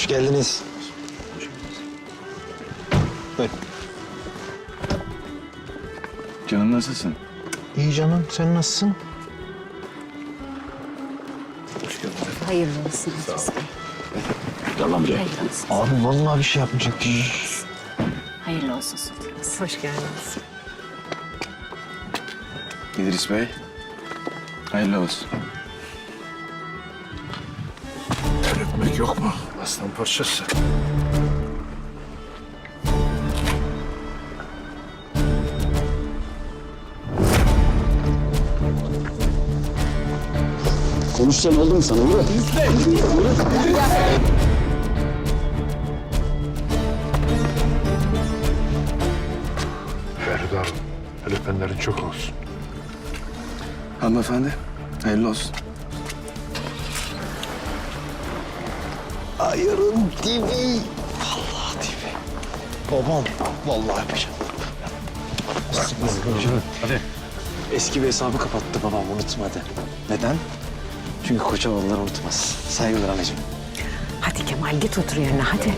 Hoş geldiniz. Buyurun. Canım nasılsın? İyi canım, sen nasılsın? Hayırlı olsun İdris Bey. Gel lan buraya. Hayırlı olsun. Abi vallahi bir şey yapmayacaktım. Hayırlı olsun sultanımız. Hoş geldiniz. İdris Bey. Hayırlı olsun. Öpmek yok mu? Aslan parçası. Konuşacağım oldu mu sana? Yürü. Feride Hanım, öpenlerin çok olsun. Hanımefendi. Hayırlı olsun. Ayarın dibi. Vallahi dibi. Babam, vallahi yapacağım. Hadi. Eski bir hesabı kapattı babam, unutmadı. Neden? Çünkü Koçovalılar unutmaz. Saygılar anacığım. Hadi Kemal git otur yerine hadi.